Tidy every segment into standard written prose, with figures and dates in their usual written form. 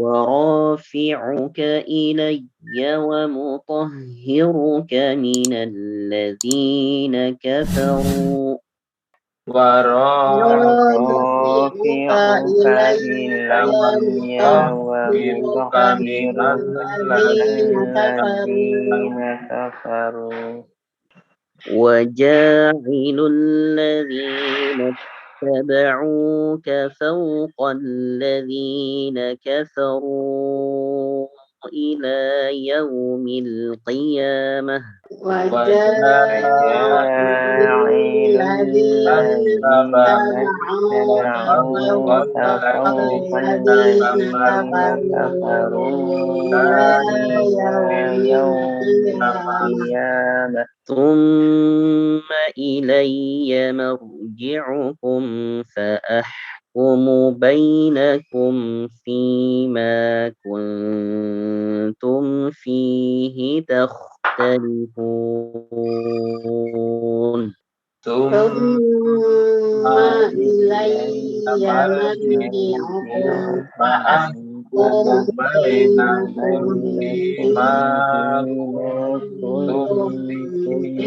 ورافعك إلي ومطهرك من الذين كفروا ورافعك إلي ومطهرك من الذين كفروا وجاعل الذين اتبعوك فوق الذين كفروا إلى يوم القيامة وجاعل الذين اتبعوك فوق الذين كفروا إلى يوم القيامة ثم إلي مرجعكم فأحكم بينكم فيما كنتم فيه تختلفون ثم إلي مرجعكم فأحكم بينكم فيما كنتم فيه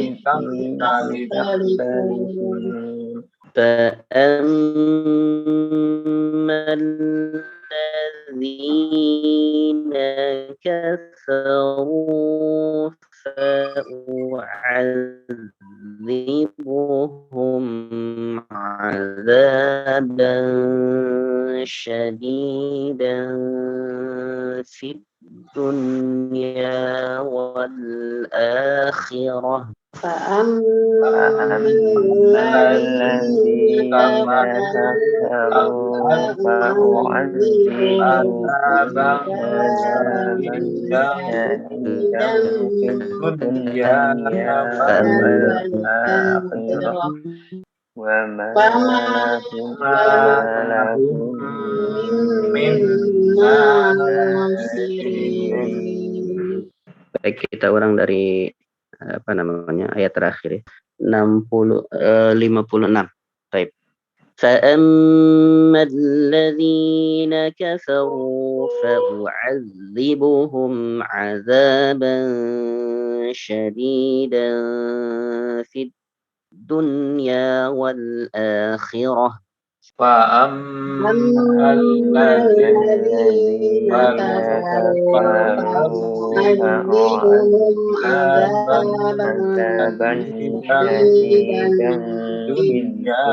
تختلفون فأما الذين كفروا فأعذبهم عذابا شديدا في الدنيا والآخرة فأما الذين كفروا فأعذبهم عذابا شديدا في الدنيا والآخرة وما لهم من ناصرين. Baik, kita ulang dari ayat terakhir ya. 56. Baik. فأما الذين كفروا فأعذبهم عذابا شديدا في الدنيا والآخرة فأما الذين كفروا فأعذبهم عذابا شديدا في الدنيا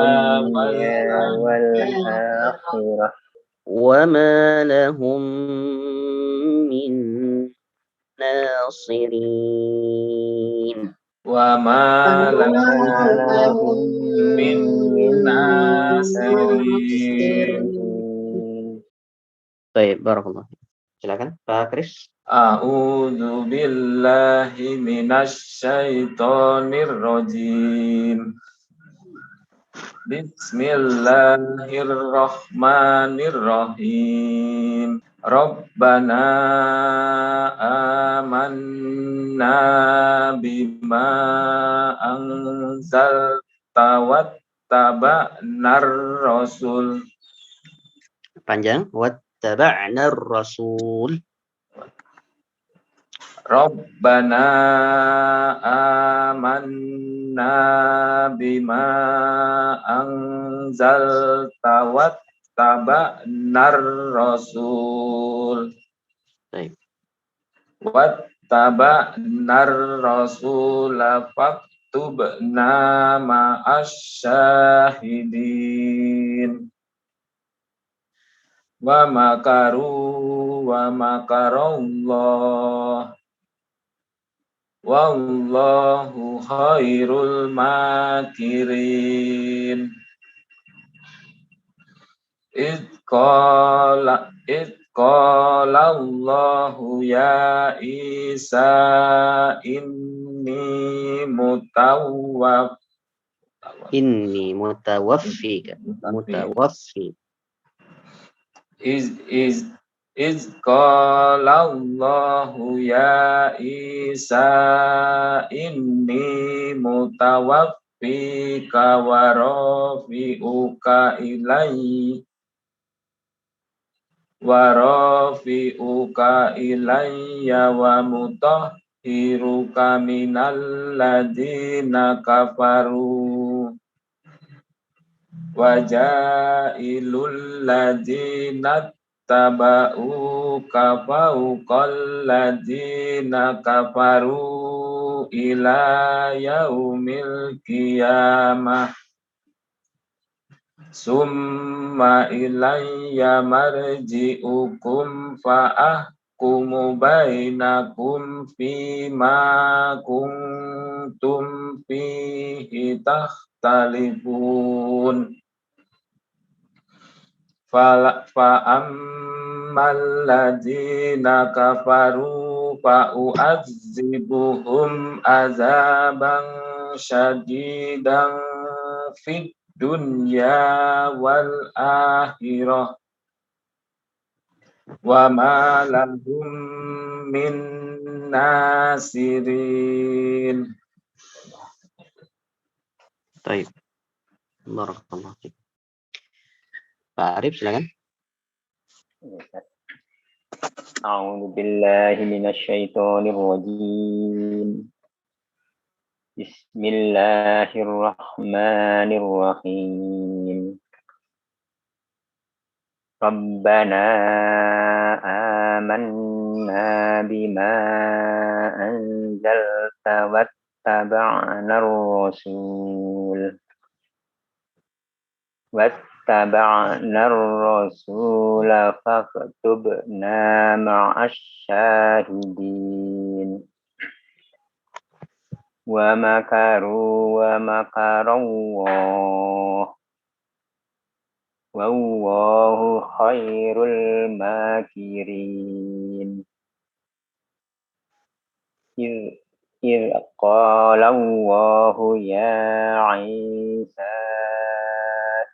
والآخرة وما لهم من ناصرين وما لهم من ناصرين. Baik, barakallah. Silakan Pak Kris. A'udzu billahi minasy syaithanir rajim. Bismillahirrahmanirrahim. Rabbana amanna bima anzalta wattaba'nar rasul. Panjang. Wattaba'nar rasul. Rabbana amanna bima anzalta wattaba'nar rasul. Baik. Wattaba'nar rasul faktubna ma'asyahidin. Wa makaru wa makarallah. Wallahu khairul makirin. Idh qala Allahu ya Isa inni mutawaffika. Iz qala Allahu ya Isa inni mutawaffika wa rafi'uka wa rafi'uka ilayya wa mutahhiruka minal ladina kafaru wa ja'ilul ladina taba'uka fawqal ladina kafaru ila yaumil qiyamah summa ilayya marji'ukum fa'ahkumu bainakum fima kuntum fihi takhtalifun fa'ammal ladina kafaru fa'u'adzibuhum azaban syadidan fid dunya wal akhirah wa ma lahum min nasirin. Baik. Barakallahu fiik. Pak Arif silakan. A'udzu billahi minasy syaithanir rajim. Bismillahirrahmanirrahim. Rabbana amanna bima anzalta wattaba'na ar-rasul faktubna ma'asy syahidin. Wa makaru wa makarallah wallahu khairul makirin. إذ قال الله يا عيسى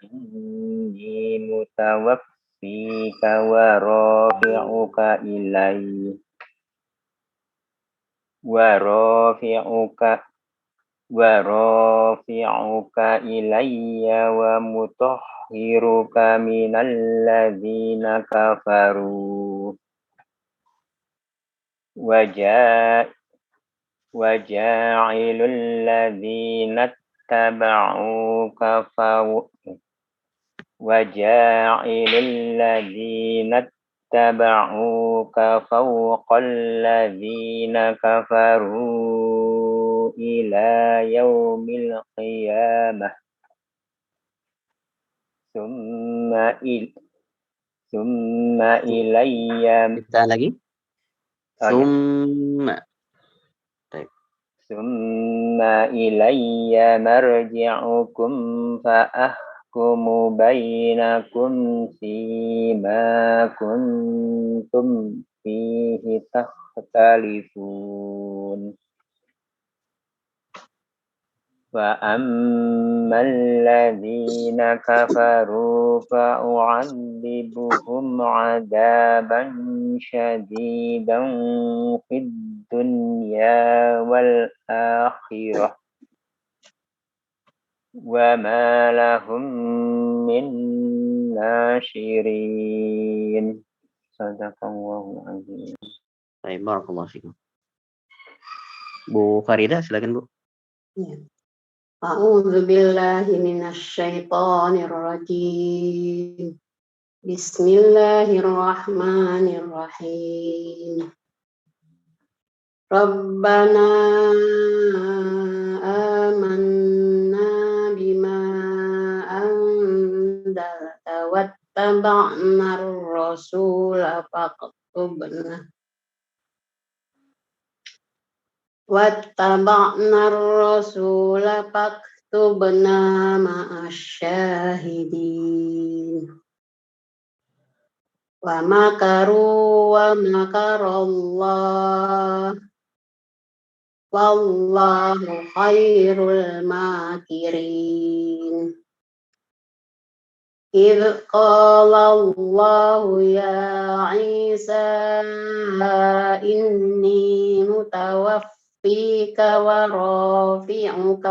إني متوفيك ورافعك إلي ومطهرك من الذين كفروا وجاعل الذين اتبعوك فوق الذين كفروا إلى يوم القيامة ثم إلي Kita lagi. ثم إلي مرجعكم فأحكم بينكم فيما كنتم فيه تختلفون فأما الذين كفروا فأعذبهم عذابا شديدا في الدنيا والآخرة وما لهم من ناشرين. Sadaqallahu azim. Baik, barakallahu fiikum. Bu Farida silakan, Bu. Ya. A'udzu billahi minasy syaithanir rajim. Bismillahirrahmanirrahim. Rabbana amanna bima anzalta wattaba'na ar-rasula faktubna ma'asy syahidin. Wa makaru wa makarallah wallahu khairul makirin. إذ قال الله يا عيسى إني متوفيك ورافعك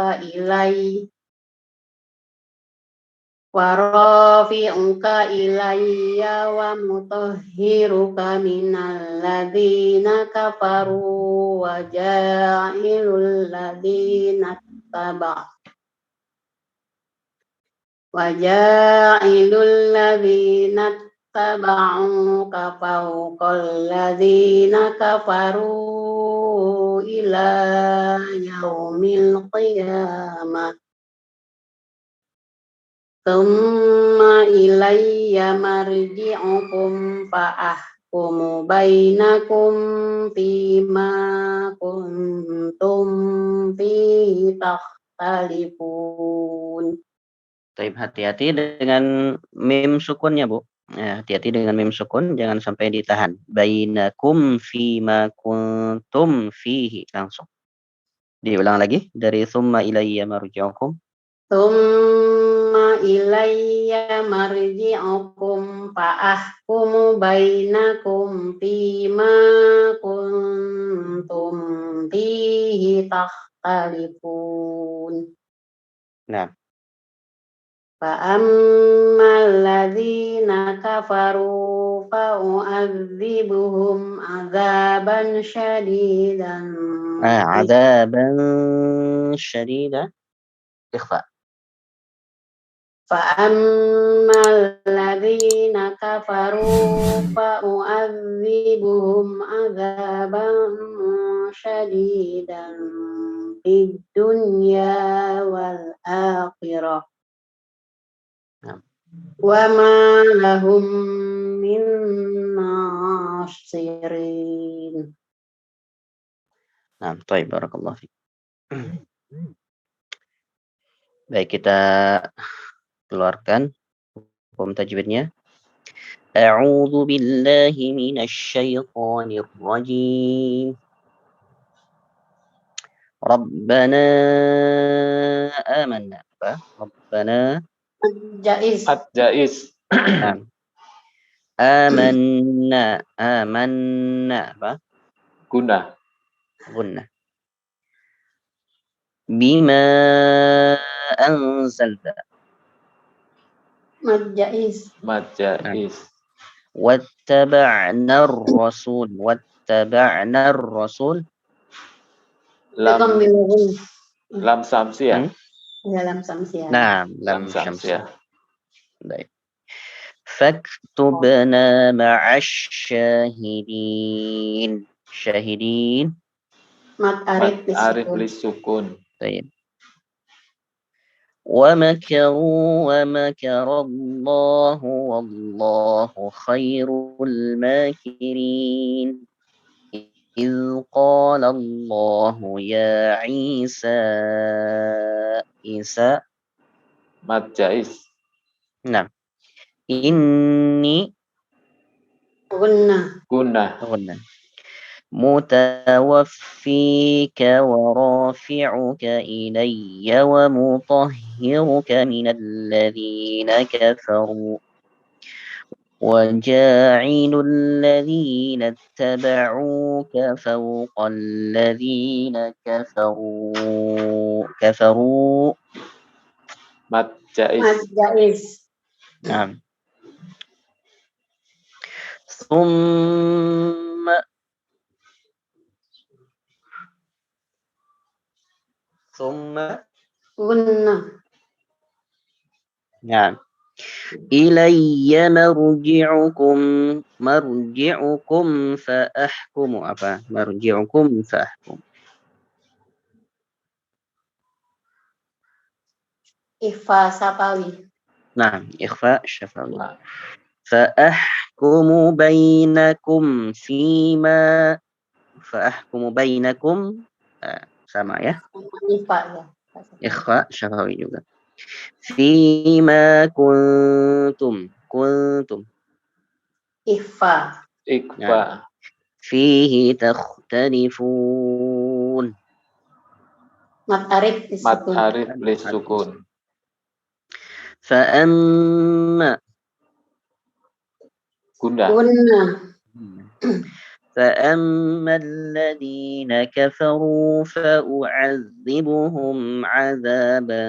wa rafi'uka ilayya wa mutahhiruka minal ladzina kafaru wa ja'ilul ladzina taba'uka fawqal ladzina kafaru ila yaumil qiyamah. Tsumma ilayya marji'ukum fa'ahkumu bainakum fima kuntum fihi takhtalifun. Baik, hati-hati dengan mim sukunnya, Bu. Ya, hati-hati dengan mim sukun, jangan sampai ditahan. Bainakum fima kuntum fihi, langsung. Diulang lagi dari summa ilayya marji'ukum. Tsumma ilayya marji'ukum fa'ahkumu bainakum fima kuntum fihi takhtalifun. Nah, Fa'ammal ladzina kafaru fa'u'adzibuhum 'adzaban syadidan. adzaban syadida, ikhfa. Fa'ammal ladzina kafaru fa'u'adzibuhum 'adzaban syadidan fid dunya wal akhirah. Wa ma lahum min nasirin. Nah, baik, barakallahu fiik. Baik, kita keluarkan hukum tajwidnya. A'udzu billahi minasy syaithanir rajim. Rabbana amanna. Apa? Rabbana Jaiz. At-Jaiz. amanna apa? Guna. Gunnah. Bima anzalta. Jaiz. Majais. Wattaba'na ar-rasul. Wattaba'na ar-rasul. Lam samsiah. Dalam samsiah. Nah, Lam samsiah. Baik. Faktubna ma'asy syahidin. Syahidin. Mat arif lisukun. Baik. Wa makaru wa makarallahu wallahu khairul makirin. إذ قال الله يا عيسى Majais. Nah, inni Guna. متوفيك ورافعك إلي ومطهرك من الذين كفروا وجاعل الذين اتبعوك فوق الذين كفروا Majais. نعم ثم نعم إلي مرجعكم فأحكم apa مرجعكم فأحكم Ikhfa Sapawi. Nah, ikhfa syafawi. فأحكم بينكم فيما sama ya. Ikhfa syafawi juga. Fima kuntum. Ikhfa. Fihi takhtalifun. Mat arif lisukun. Fa'amma Guna. فأما الذين كفروا فأعذبهم عذابا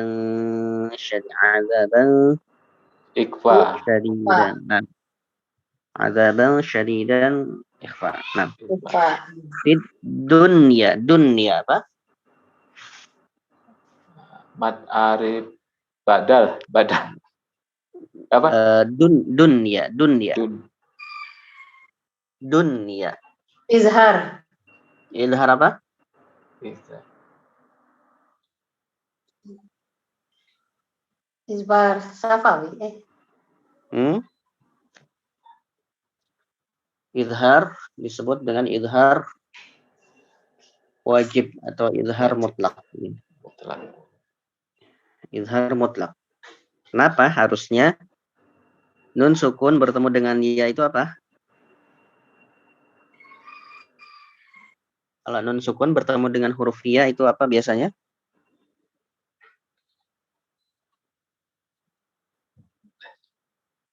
Ikhfa. syadidan. Nah, azaban syadidan ikhfa. Nah, Ikhfa. fid dunya apa? Mad arif badal. Apa? Dunya. Dun. Dunya. Izhar. Ilhar apa? Bisa. Izhar safawi. Izhar disebut dengan izhar wajib atau izhar mutlak. Mutlak. Izhar mutlak. Kenapa harusnya nun sukun bertemu dengan ya itu apa? Kalau nun sukun bertemu dengan huruf ya itu apa biasanya?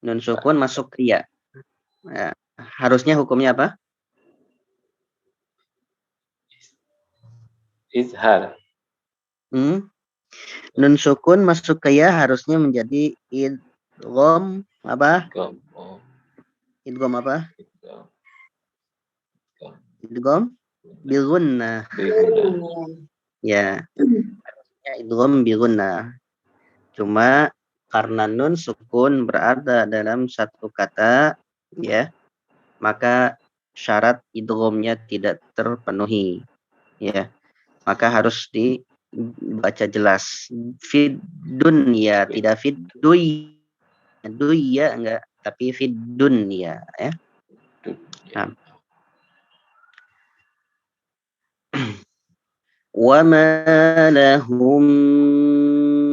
Nun sukun masuk ke ya. Nah, harusnya hukumnya apa? Izhar. Nun sukun masuk ke ya harusnya menjadi idgham apa? Idgham apa? Idgham bil gunnah. Ya. Idgham bil gunnah. Cuma karena nun sukun berada dalam satu kata, ya, maka syarat idghamnya tidak terpenuhi, ya, maka harus dibaca jelas. Fid dunya, tidak fid duya enggak, tapi fid dunya, ya. Nah. Wa ma lahum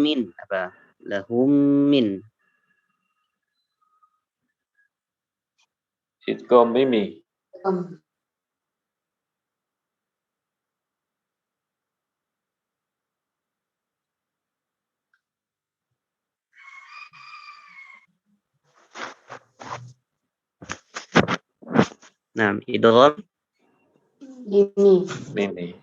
min apa? Lahum min Idgham mimi. Nah, idgham Mimi.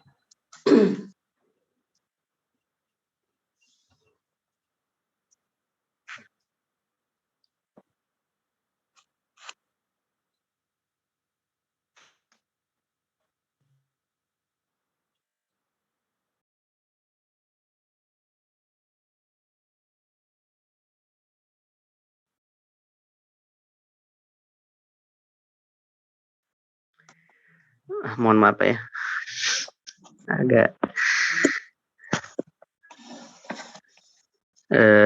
mohon maaf ya. Agak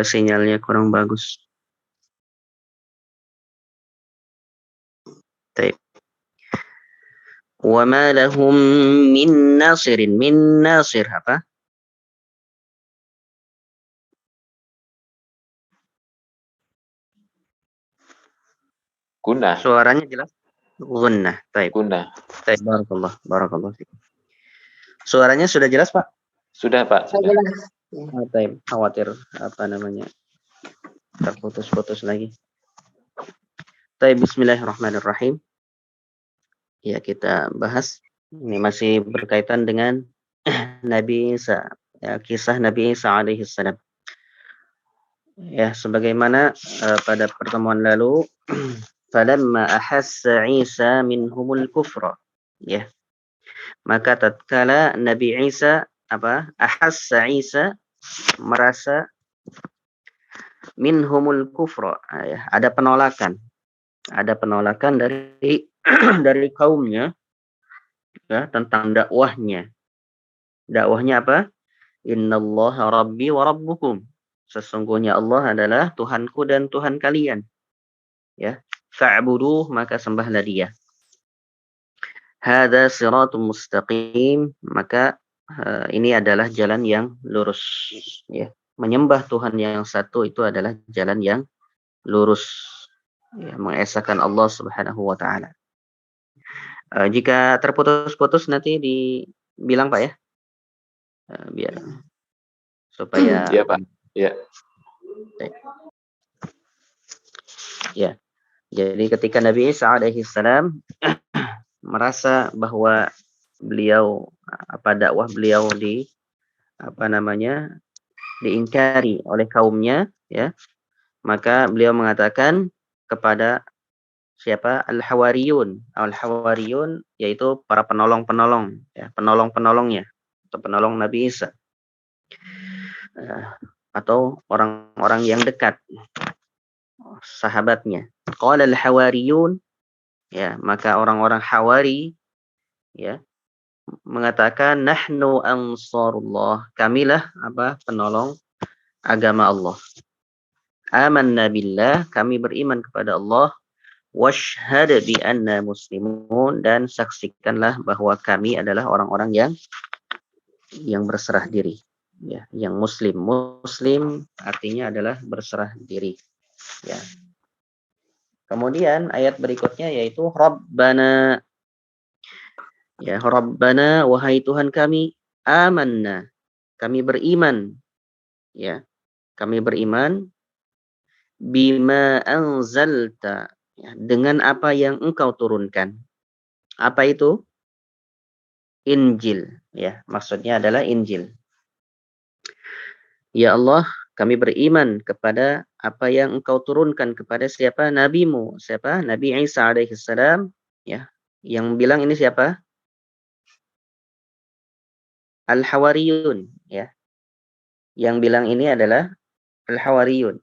sinyalnya kurang bagus. Baik. Wa ma lahum min nasirin. Min nasir apa? Gunnah. Suaranya jelas? Gunnah. Baik. Gunnah. Baik, barakallah. Suaranya sudah jelas, Pak? Sudah, Pak. Sudah. Baik, khawatir apa namanya? Terputus-putus lagi. Baik, bismillahirrahmanirrahim. Ya, kita bahas. Ini masih berkaitan dengan Nabi Isa. Ya, kisah Nabi Isa alaihi salam. Ya, sebagaimana pada pertemuan lalu, falamma ahassa Isa minhumul kufra. Ya. Maka tatkala Nabi Isa ahassa Isa merasa minhumul kufra, ya, ada penolakan dari dari kaumnya, ya, tentang dakwahnya apa? Innallaha rabbi wa rabbukum, sesungguhnya Allah adalah Tuhanku dan Tuhan kalian, ya, fa'buduh, maka sembahlah dia. Hada siratum mustaqim, maka ini adalah jalan yang lurus, ya. Menyembah Tuhan yang satu itu adalah jalan yang lurus, ya, mengesahkan Allah Subhanahu wa taala. Jika terputus-putus nanti dibilang, Pak, ya. Biar supaya Iya, Pak. Iya. Ya. Jadi ketika Nabi Isa alaihi salam merasa bahwa beliau dakwah beliau diingkari oleh kaumnya, ya, Maka beliau mengatakan kepada siapa? Al-Hawariyun. Al-Hawariyun yaitu para penolong-penolong, ya, penolong-penolongnya atau penolong Nabi Isa. Atau orang-orang yang dekat, sahabatnya. Qala al-Hawariyun, ya, maka orang-orang Hawari, ya, mengatakan nahnu ansarullah, kamilah apa? Penolong agama Allah. Amanna billah, kami beriman kepada Allah. Washhad bi anna muslimun, dan saksikanlah bahwa kami adalah orang-orang yang berserah diri, ya, yang muslim. Muslim artinya adalah berserah diri, ya. Kemudian ayat berikutnya yaitu Rabbana, ya, Rabbana, wahai Tuhan kami, amanna, kami beriman, ya, kami beriman, bima anzalta, ya, dengan apa yang engkau turunkan. Apa itu? Injil, ya, maksudnya adalah Injil. Ya Allah, kami beriman kepada apa yang engkau turunkan kepada siapa? Nabimu, siapa? Nabi Isa alaihissalam, ya. Yang bilang ini siapa? Al-Hawariyun, ya. Yang bilang ini adalah Al-Hawariyun,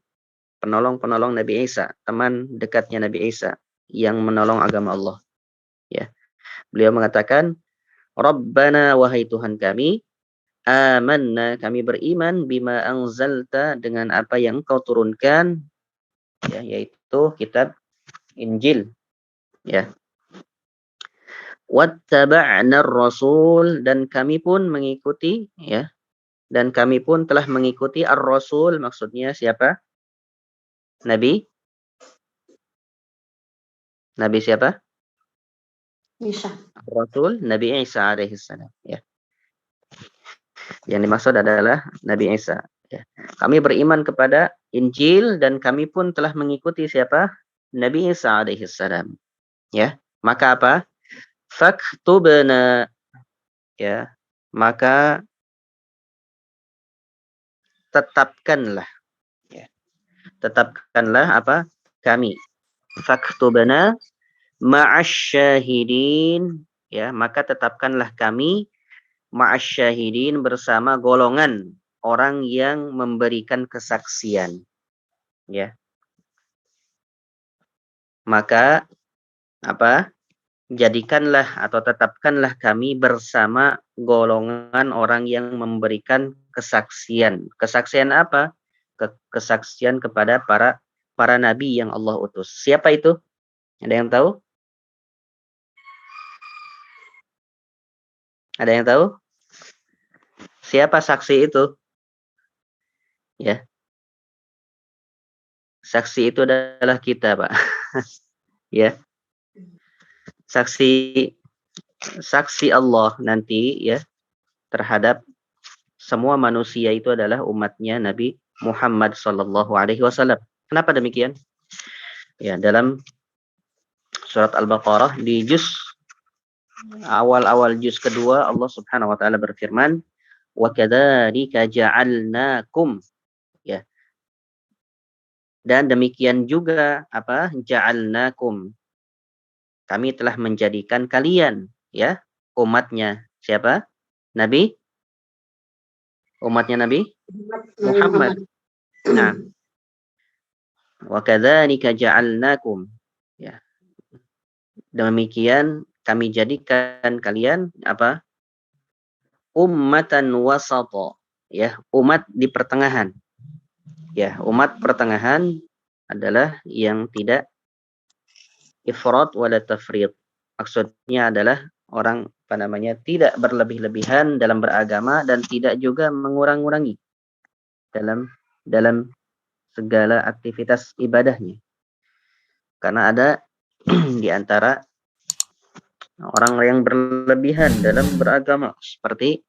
penolong-penolong Nabi Isa, teman dekatnya Nabi Isa yang menolong agama Allah, ya. Beliau mengatakan, Rabbana, wahai Tuhan kami, amanna, kami beriman, bima anzalta, dengan apa yang engkau turunkan, ya, yaitu kitab Injil, ya. Wattaba'na ar-rasul, dan kami pun mengikuti, ya, dan kami pun telah mengikuti ar-rasul, maksudnya siapa? Nabi siapa? Isa. Rasul Nabi Isa alaihissalam, ya. Yang dimaksud adalah Nabi Isa, ya. Kami beriman kepada Injil dan kami pun telah mengikuti siapa? Nabi Isa alaihissalam, ya. Maka apa? Faktubna, ya. Maka tetapkanlah, ya. Tetapkanlah apa? Kami. Faktubna ma'asyahidin, ya, maka tetapkanlah kami ma'asyahidin, bersama golongan orang yang memberikan kesaksian, ya. Maka apa? Jadikanlah atau tetapkanlah kami bersama golongan orang yang memberikan kesaksian. Kesaksian apa? Kesaksian kepada para nabi yang Allah utus. Siapa itu? Ada yang tahu? Ada yang tahu? Siapa saksi itu? Ya. Saksi itu adalah kita, Pak. Ya. Saksi Allah nanti, ya, terhadap semua manusia itu adalah umatnya Nabi Muhammad sallallahu alaihi wasallam. Kenapa demikian? Ya, dalam surat Al-Baqarah di awal juz kedua, Allah Subhanahu wa taala berfirman, "Wa kadzalika ja'alnakum", ya. Dan demikian juga apa? Ja'alnakum, kami telah menjadikan kalian, ya, umatnya siapa? Nabi? Umatnya Nabi Muhammad. Nah, wa kadzalika ja'alnakum, ya. Demikian kami jadikan kalian apa? Ummatan wasata, ya, umat di pertengahan. Ya, umat pertengahan adalah yang tidak ifrat wala tafrid. Maksudnya adalah orang tidak berlebih-lebihan dalam beragama dan tidak juga mengurang-urangi dalam segala aktivitas ibadahnya. Karena ada di antara orang yang berlebihan dalam beragama seperti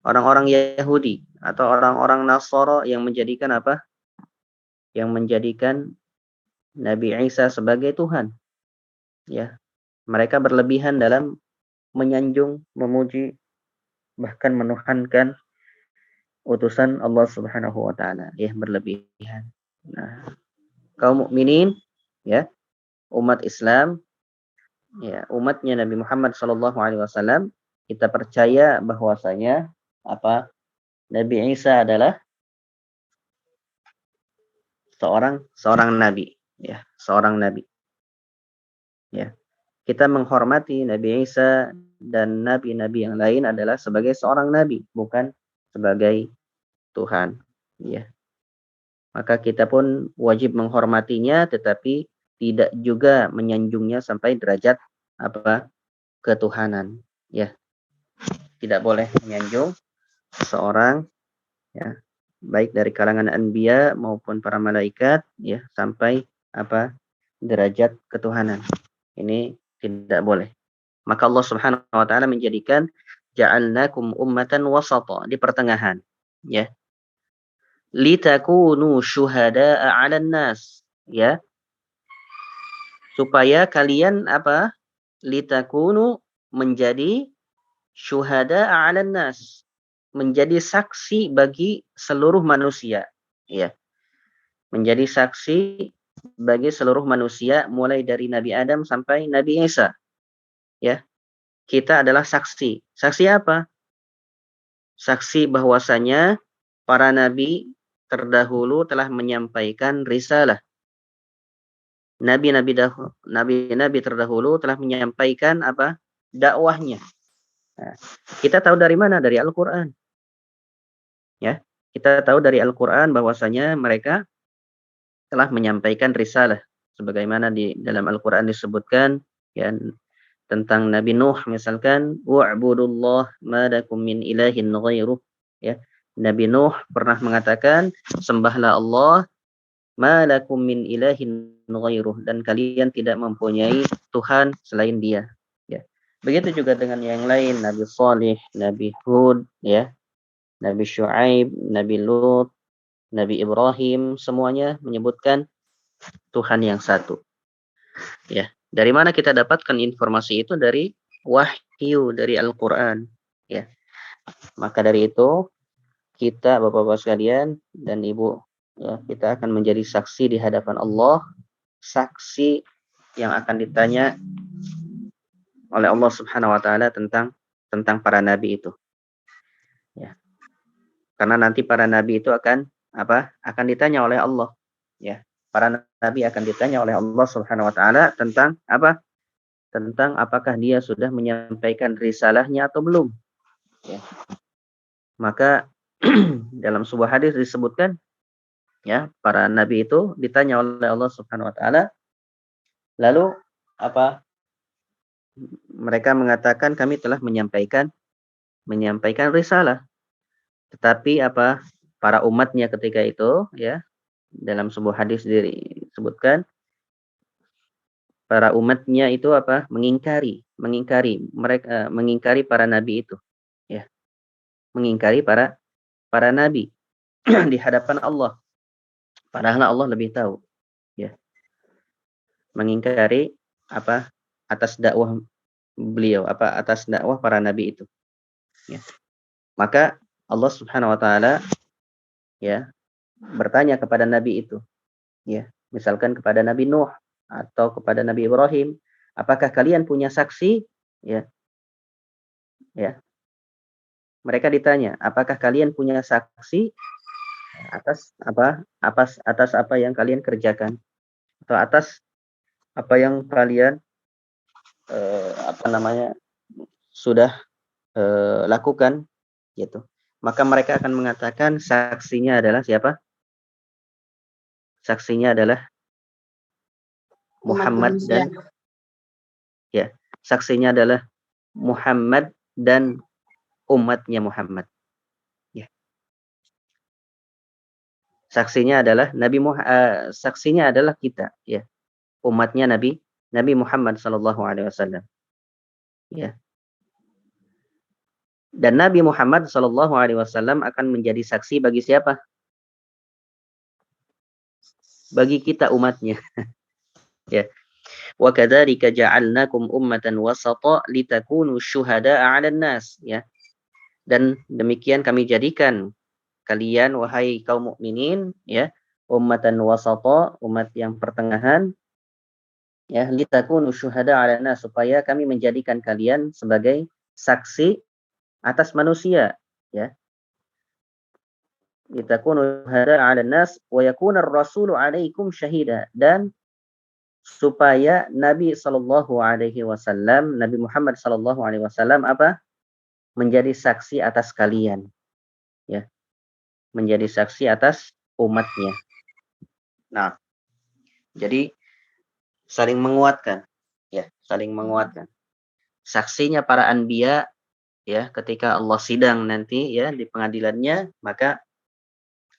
orang-orang Yahudi atau orang-orang Nasara yang menjadikan apa? Yang menjadikan Nabi Isa sebagai Tuhan. Ya, mereka berlebihan dalam menyanjung, memuji, bahkan menuhankan utusan Allah Subhanahu wa taala, ya, berlebihan. Nah, kaum mukminin, ya, umat Islam, ya, umatnya Nabi Muhammad sallallahu alaihi wasallam, kita percaya bahwasanya apa? Nabi Isa adalah seorang nabi, ya, seorang nabi, ya. Kita menghormati Nabi Isa dan nabi-nabi yang lain adalah sebagai seorang nabi, bukan sebagai Tuhan, ya. Maka kita pun wajib menghormatinya, tetapi tidak juga menyanjungnya sampai derajat apa? Ketuhanan, ya. Tidak boleh menyanjung seorang, ya, baik dari kalangan anbiya maupun para malaikat, ya, sampai apa? Derajat ketuhanan. Ini tidak boleh. Maka Allah Subhanahu wa taala menjadikan ja'alnakum ummatan wasata, di pertengahan, ya. Litakunu syuhada'a 'alan nas, ya. Supaya kalian apa? Litakunu, menjadi syuhada'a 'alan nas, menjadi saksi bagi seluruh manusia, ya. Menjadi saksi bagi seluruh manusia mulai dari Nabi Adam sampai Nabi Isa, ya. Kita adalah saksi. Saksi apa? Saksi bahwasanya para nabi terdahulu telah menyampaikan risalah. Nabi-nabi terdahulu telah menyampaikan apa? Dakwahnya. Nah, kita tahu dari mana? Dari Al-Qur'an. Ya. Kita tahu dari Al-Qur'an bahwasanya mereka telah menyampaikan risalah, sebagaimana di dalam Al-Qur'an disebutkan, ya, tentang Nabi Nuh misalkan, wa'budullah ma lakum min ilahin ghairuh, ya. Nabi Nuh pernah mengatakan, sembahlah Allah, ma lakum min ilahin ghairuh, dan kalian tidak mempunyai Tuhan selain Dia, ya. Begitu juga dengan yang lain, Nabi Salih, Nabi Hud, ya, Nabi Syuaib, Nabi Lut, Nabi Ibrahim, semuanya menyebutkan Tuhan yang satu, ya. Dari mana kita dapatkan informasi itu? Dari wahyu, dari Al-Qur'an, ya. Maka dari itu kita, Bapak-bapak sekalian dan Ibu, ya, kita akan menjadi saksi di hadapan Allah, saksi yang akan ditanya oleh Allah Subhanahu wa taala tentang para nabi itu, ya. Karena nanti para nabi itu akan apa? Akan ditanya oleh Allah, ya. Para nabi akan ditanya oleh Allah Subhanahu wa taala tentang apa? Tentang apakah dia sudah menyampaikan risalahnya atau belum, ya. Maka dalam sebuah hadis disebutkan, ya, para nabi itu ditanya oleh Allah Subhanahu wa taala, lalu apa? Mereka mengatakan kami telah menyampaikan risalah. Tetapi apa? Para umatnya ketika itu, ya, dalam sebuah hadis disebutkan, para umatnya itu apa? Mengingkari mereka, mengingkari para nabi itu, ya. Mengingkari para nabi di hadapan Allah. Padahal Allah lebih tahu, ya. Mengingkari apa? Atas dakwah beliau, apa? Atas dakwah para nabi itu, ya. Maka Allah Subhanahu wa taala, ya, bertanya kepada nabi itu, ya. Misalkan kepada Nabi Nuh atau kepada Nabi Ibrahim, apakah kalian punya saksi? Ya. Ya. Mereka ditanya, apakah kalian punya saksi atas apa yang kalian kerjakan, atau atas apa yang kalian sudah lakukan, gitu. Maka mereka akan mengatakan saksinya adalah siapa? Saksinya adalah Muhammad dan, ya, saksinya adalah Muhammad dan umatnya Muhammad, ya. Saksinya adalah saksinya adalah kita, ya, umatnya Nabi Muhammad sallallahu alaihi wasallam, ya. Dan Nabi Muhammad sallallahu alaihi wasallam akan menjadi saksi bagi siapa? Bagi kita umatnya. Ya. Wa kadzalika ja'alnakum ummatan wasata litakunu syuhada'a 'alan nas, ya. Dan demikian kami jadikan kalian, wahai kaum mukminin, ya, ummatan wasata, umat yang pertengahan, ya, litakunu syuhada 'alan nas, supaya kami menjadikan kalian sebagai saksi atas manusia, ya. Litakunu syuhada 'alan nas wa yakuna ar-rasulu 'alaikum syahida, dan supaya Nabi sallallahu alaihi wasallam, Nabi Muhammad sallallahu alaihi wasallam apa? Menjadi saksi atas kalian, ya. Menjadi saksi atas umatnya. Nah, jadi saling menguatkan, ya, saling menguatkan. Saksinya para anbiya, ya, ketika Allah sidang nanti, ya, di pengadilannya, maka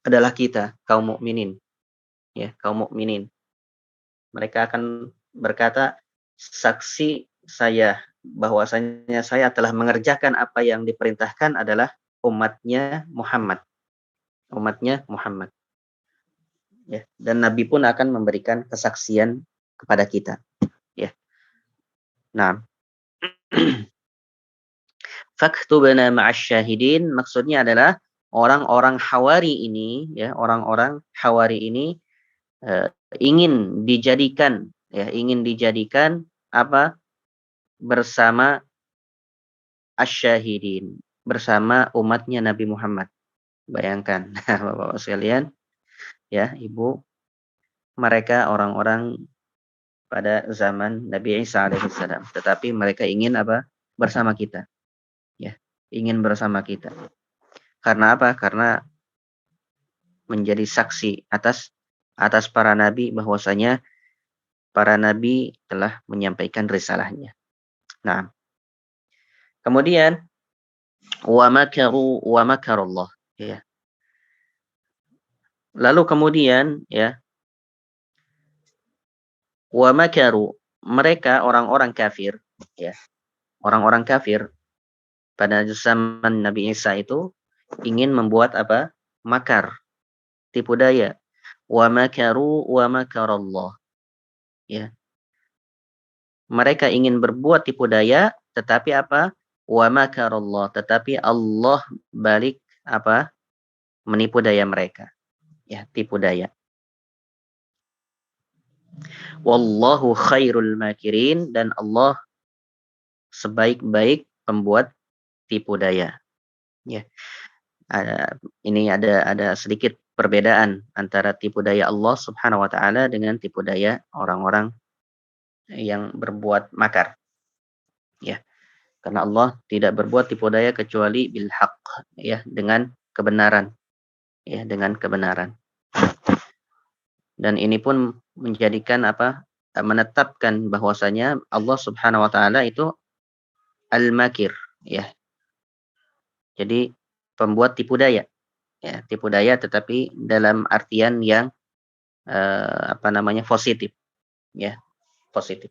adalah kita kaum mukminin, ya, kaum mukminin. Mereka akan berkata, saksi saya bahwasanya saya telah mengerjakan apa yang diperintahkan adalah umatnya Muhammad, ya. Dan Nabi pun akan memberikan kesaksian kepada kita, ya. Nah, faktubna ma'asyahidin, maksudnya adalah orang-orang Hawari ini, ya, orang-orang Hawari ini ingin dijadikan, ya, ingin dijadikan apa? Bersama asyahidin, bersama umatnya Nabi Muhammad. Bayangkan, Bapak-bapak sekalian, ya, Ibu, mereka orang-orang pada zaman Nabi Isa alaihissalam, tetapi mereka ingin apa? Bersama kita, ya, ingin bersama kita. Karena apa? Karena menjadi saksi atas para nabi, bahwasanya para nabi telah menyampaikan risalahnya. Nah, kemudian wa makaru wa makarallah, ya. Lalu kemudian, ya, wa makaru, mereka orang-orang kafir, ya. Orang-orang kafir pada zaman Nabi Isa itu ingin membuat apa? Makar, tipu daya. Wa makaru wa makarallah, ya. Mereka ingin berbuat tipu daya, tetapi apa? Wa makarallah, tetapi Allah balik apa? Menipu daya mereka, ya, tipu daya. Wallahu khairul makirin, dan Allah sebaik-baik pembuat tipu daya, ya. Ini ada sedikit perbedaan antara tipu daya Allah Subhanahu wa taala dengan tipu daya orang-orang yang berbuat makar, ya. Karena Allah tidak berbuat tipu daya kecuali bil haq, ya, dengan kebenaran, ya, dengan kebenaran. Dan ini pun menjadikan apa? Menetapkan bahwasanya Allah Subhanahu wa taala itu al-makir, ya. Jadi pembuat tipu daya, ya, tipu daya, tetapi dalam artian yang positif, ya, positif.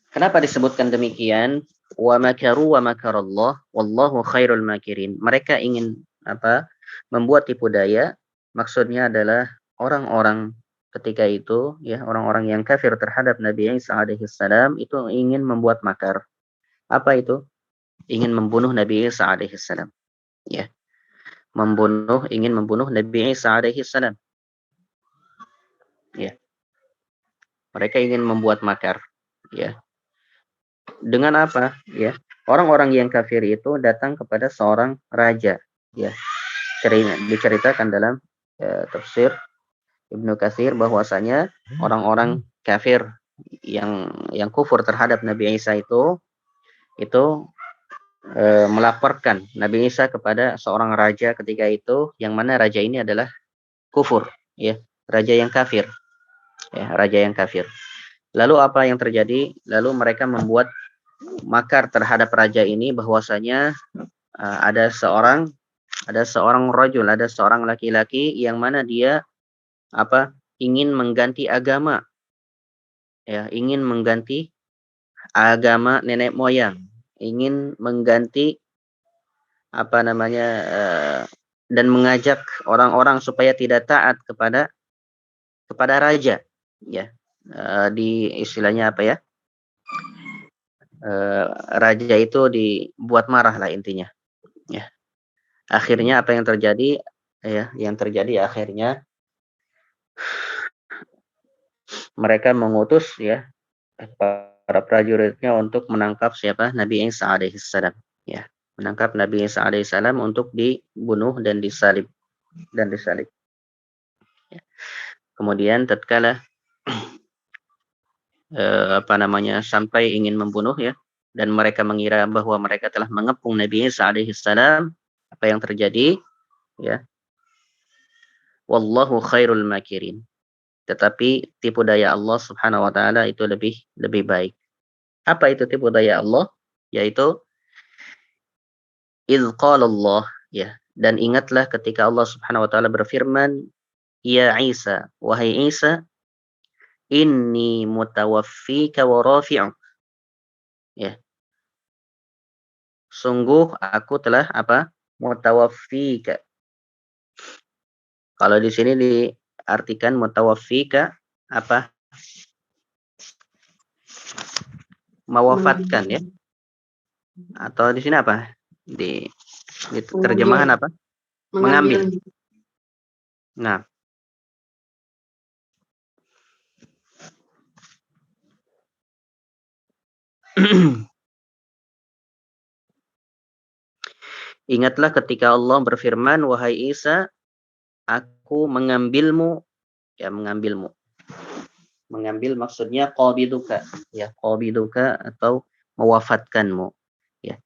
Kenapa disebutkan demikian? Wa makaru wa makarallah wallahu khairul makirin. Mereka ingin apa? Membuat tipu daya. Maksudnya adalah orang-orang ketika itu, ya, orang-orang yang kafir terhadap Nabi Isa alaihissalam itu ingin membuat makar. Apa itu? Ingin membunuh Nabi Isa alaihissalam, ya. Ingin membunuh Nabi Isa alaihissalam, ya. Mereka ingin membuat makar, ya. Dengan apa, ya? Orang-orang yang kafir itu datang kepada seorang raja, ya. Diceritakan dalam tafsir Ibnu Katsir bahwasanya orang-orang kafir yang kufur terhadap Nabi Isa itu melaporkan Nabi Isa kepada seorang raja ketika itu, yang mana raja ini adalah kufur, ya, raja yang kafir, ya, raja yang kafir. Lalu apa yang terjadi? Lalu mereka membuat makar terhadap raja ini bahwasanya ada seorang rajul, ada seorang laki-laki yang mana dia apa? Ingin mengganti agama, ya, ingin mengganti agama nenek moyang, ingin mengganti apa namanya dan mengajak orang-orang supaya tidak taat kepada raja, ya. Di istilahnya apa, ya? Raja itu dibuat marah lah intinya, ya. Akhirnya apa yang terjadi? ya, yang terjadi akhirnya mereka mengutus ya para prajuritnya untuk menangkap siapa? Nabi Isa alaihissalam. Ya, menangkap Nabi Isa alaihissalam untuk dibunuh dan disalib Ya. Kemudian tatkala sampai ingin membunuh ya, dan mereka mengira bahwa mereka telah mengepung Nabi Isa alaihissalam, apa yang terjadi? Ya, wallahu khairul makirin. Tetapi tipu daya Allah Subhanahu wa taala itu lebih baik. Apa itu tipu daya Allah? Yaitu idz qala Allah, ya. Dan ingatlah ketika Allah Subhanahu wa taala berfirman, "Ya Isa, wahai Isa, inni mutawaffika wa rafi'uk." Ya. Sungguh aku telah apa? Mutawaffika. Kalau di sini diartikan mutawaffika apa? Mewafatkan ya. Atau di sini apa? Di terjemahan apa? Mengambil. Nah. Ingatlah ketika Allah berfirman, wahai Isa, aku mengambilmu, ya mengambilmu. Mengambil maksudnya qabiduka, ya qabiduka atau mewafatkanmu, ya.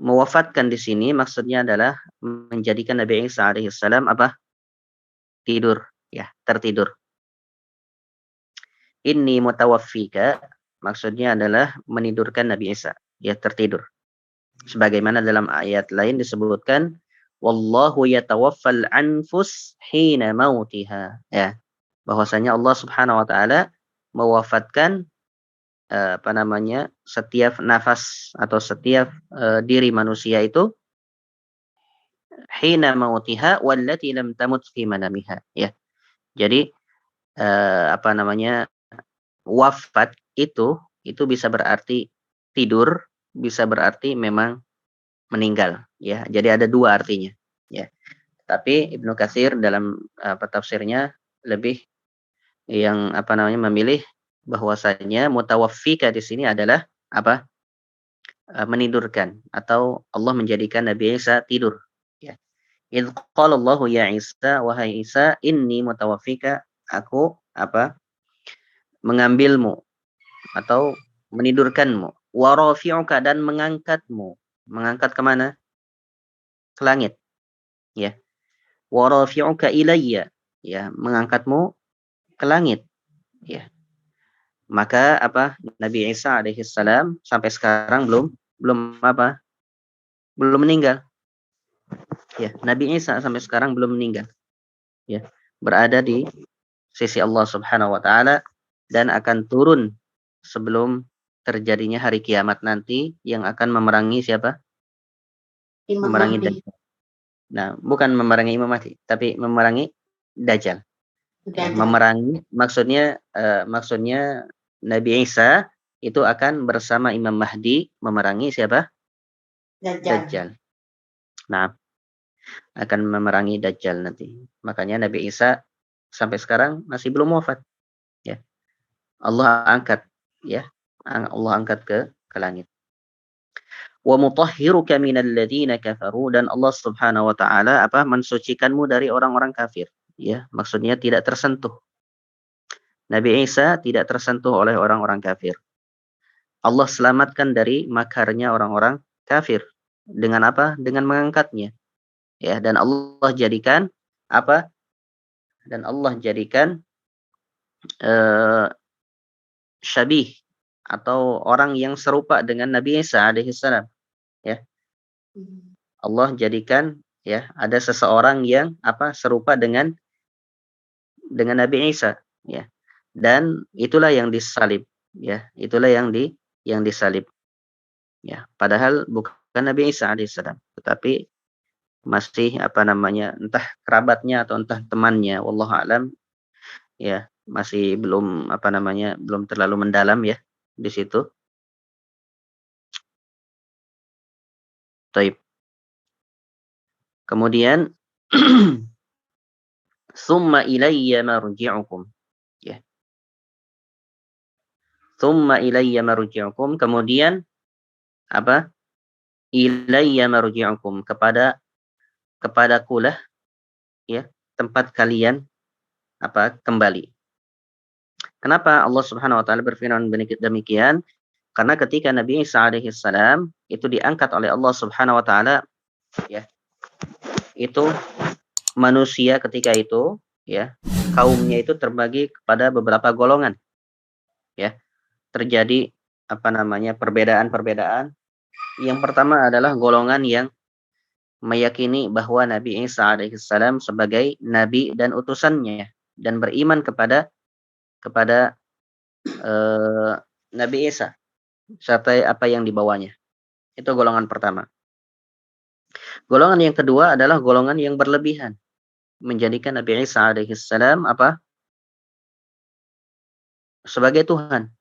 Mewafatkan di sini maksudnya adalah menjadikan Nabi Isa alaihissalam apa? Tidur, ya, tertidur. Inni mutawaffika maksudnya adalah menidurkan Nabi Isa, ya tertidur. Sebagaimana dalam ayat lain disebutkan, wallahu yatawaffal anfus hina mautiha, ya. Bahwasanya Allah Subhanahu wa taala mewafatkan setiap nafas atau setiap diri manusia itu hina mautiha wallati lam tamut fi manamiha, ya. Jadi wafat itu bisa berarti tidur, bisa berarti memang meninggal, ya. Jadi ada dua artinya, ya. Tapi Ibnu Katsir dalam tafsirnya lebih yang memilih bahwasanya mutawaffika di sini adalah apa? Menidurkan atau Allah menjadikan Nabi Isa tidur, ya. Idz qala Allahu ya Isa, wahai Isa, inni mutawaffika, aku mengambilmu atau menidurkanmu, wa rafi'uka, dan mengangkatmu. Mengangkat kemana? Ke langit, ya. Wa rafi'uka ilayya, ya, mengangkatmu ke langit, ya. Maka Nabi Isa alaihissalam sampai sekarang belum meninggal, ya. Nabi Isa sampai sekarang belum meninggal, ya, berada di sisi Allah Subhanahu wa taala dan akan turun sebelum terjadinya hari kiamat nanti yang akan memerangi siapa? Memerangi Dajjal. Nah, bukan memerangi Imam Mahdi, tapi memerangi Dajjal. Ya, memerangi maksudnya Nabi Isa itu akan bersama Imam Mahdi memerangi siapa? Dajjal. Nah, akan memerangi Dajjal nanti. Makanya Nabi Isa sampai sekarang masih belum wafat. Ya. Allah angkat, ya. Allah angkat ke langit. Wa mutahhiruka minal ladzina kafaru, dan Allah Subhanahu wa taala mensucikanmu dari orang-orang kafir, ya. Maksudnya tidak tersentuh. Nabi Isa tidak tersentuh oleh orang-orang kafir. Allah selamatkan dari makarnya orang-orang kafir dengan apa? Dengan mengangkatnya. Ya, dan Allah jadikan Dan Allah jadikan syabih atau orang yang serupa dengan Nabi Isa alaihissalam, ya. Allah jadikan, ya, ada seseorang yang serupa dengan Nabi Isa, ya. Dan itulah yang disalib, ya. Itulah yang disalib. Ya, padahal bukan Nabi Isa alaihissalam, tetapi masih entah kerabatnya atau entah temannya, wallahu alam, ya, masih belum belum terlalu mendalam, ya, di situ. Taib. Kemudian summa ilayya marji'ukum. Ya. Summa ilayya marji'ukum. Kemudian apa? Ilayya marji'ukum, kepadakulah ya tempat kalian apa kembali. Kenapa Allah Subhanahu wa taala berfirman demikian? Karena ketika Nabi Isa alaihi salam itu diangkat oleh Allah Subhanahu wa taala ya, itu manusia ketika itu ya, kaumnya itu terbagi kepada beberapa golongan. Ya. Terjadi apa namanya? Perbedaan-perbedaan. Yang pertama adalah golongan yang meyakini bahwa Nabi Isa alaihi salam sebagai nabi dan utusannya dan beriman kepada Nabi Isa serta apa yang dibawanya. Itu golongan pertama. Golongan yang kedua adalah golongan yang berlebihan, menjadikan Nabi Isa alaihi salam apa? Sebagai Tuhan.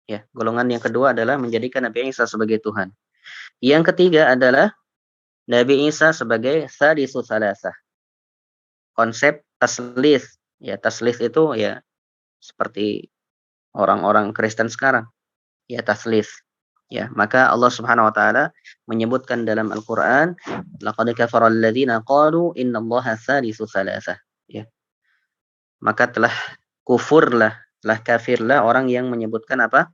Ya, golongan yang kedua adalah menjadikan Nabi Isa sebagai Tuhan. Yang ketiga adalah Nabi Isa sebagai sadisu salasah. Konsep taslis. Ya, taslis itu ya seperti orang-orang Kristen sekarang. Ya, taslis. Ya, maka Allah Subhanahu wa taala menyebutkan dalam Al-Qur'an, laqad kafara alladziina qalu innallaha salisu salasah. Ya. Maka telah kafirlah orang yang menyebutkan apa?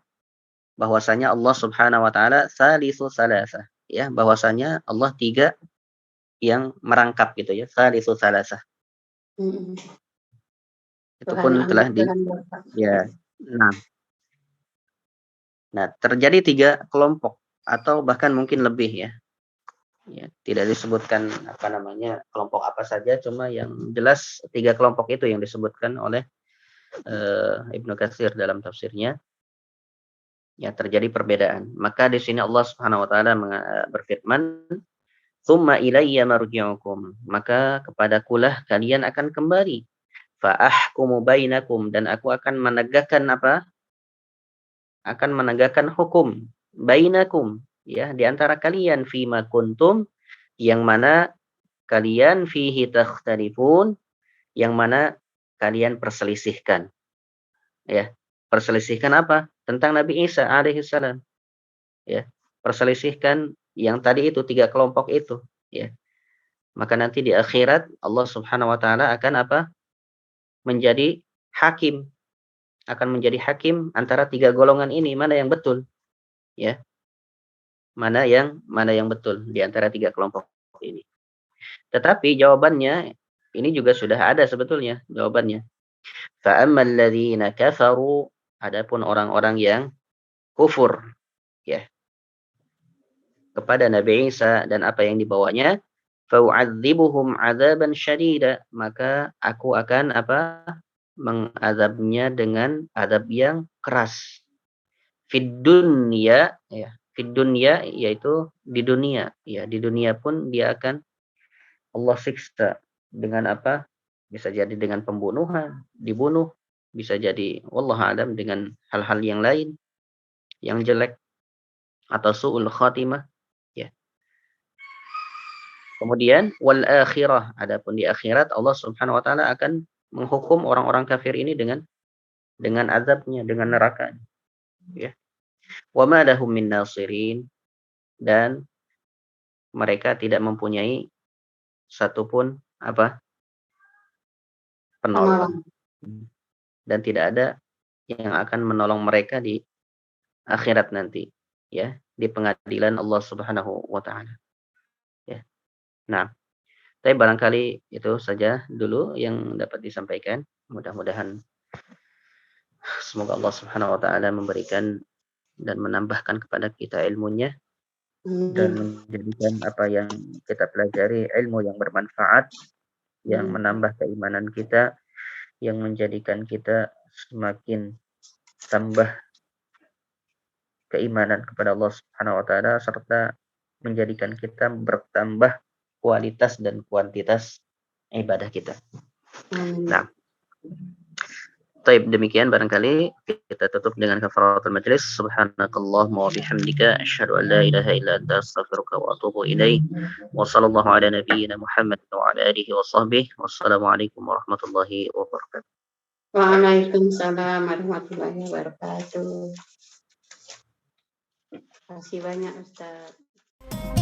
Bahwasanya Allah Subhanahu wa taala salisu salasah. Ya, bahwasanya Allah tiga yang merangkap gitu ya, salisu salasah. Itu pun telah ya. Nah, terjadi 3 kelompok atau bahkan mungkin lebih ya. Ya, tidak disebutkan apa namanya kelompok apa saja, cuma yang jelas 3 kelompok itu yang disebutkan oleh Ibnu Katsir dalam tafsirnya. Ya, terjadi perbedaan. Maka di sini Allah Subhanahu wa taala berfirman, "Tsumma ilayya marji'ukum." Maka kepadakulah kalian akan kembali. Fa ahkumu bainakum, dan aku akan menegakkan apa? Akan menegakkan hukum bainakum ya di antara kalian fima kuntum, yang mana kalian fihi takhtalifun, yang mana kalian perselisihkan. Ya, perselisihkan apa? Tentang Nabi Isa alaihi salam. Ya, perselisihkan yang tadi itu 3 kelompok itu, ya. Maka nanti di akhirat Allah Subhanahu wa taala akan apa? Menjadi hakim. Akan menjadi hakim antara 3 golongan ini, mana yang betul? Ya. Mana yang betul di antara 3 kelompok ini. Tetapi jawabannya ini juga sudah ada sebetulnya jawabannya. Fa ammal ladzina kafaru, adapun orang-orang yang kufur ya kepada Nabi Isa dan apa yang dibawanya, fa u'adzibuhum 'adzaban syadida, maka aku akan apa? Mengazabnya dengan azab yang keras. Fid dunya ya, fid dunya yaitu di dunia ya, di dunia pun dia akan Allah siksa dengan apa? Bisa jadi dengan pembunuhan, dibunuh, bisa jadi wallahu alam dengan hal-hal yang lain yang jelek atau su'ul khatimah ya. Kemudian wal akhirah, adapun di akhirat Allah Subhanahu wa taala akan menghukum orang-orang kafir ini dengan azabnya, dengan neraka ya. Wa ma lahum min nasirin, dan mereka tidak mempunyai satupun apa? Penolong. Dan tidak ada yang akan menolong mereka di akhirat nanti ya, di pengadilan Allah Subhanahu wa taala ya. Nah, tapi barangkali itu saja dulu yang dapat disampaikan. Mudah-mudahan semoga Allah Subhanahu wa taala memberikan dan menambahkan kepada kita ilmunya dan menjadikan apa yang kita pelajari ilmu yang bermanfaat, yang menambah keimanan kita, yang menjadikan kita semakin tambah keimanan kepada Allah Subhanahu wa taala, serta menjadikan kita bertambah kualitas dan kuantitas ibadah kita. Nah, Taib, demikian barangkali kita tutup dengan kafaratul majlis. Subhanakallahumma wa bihamdika asyhadu an la ilaha illa anta astaghfiruka wa atubu ilaik. Wa sallallahu ala nabiyyina Muhammad wa ala alihi wa sahbihi. Wassalamualaikum warahmatullahi wabarakatuh. Waalaikumsalam warahmatullahi wabarakatuh. Terima kasih banyak Ustaz.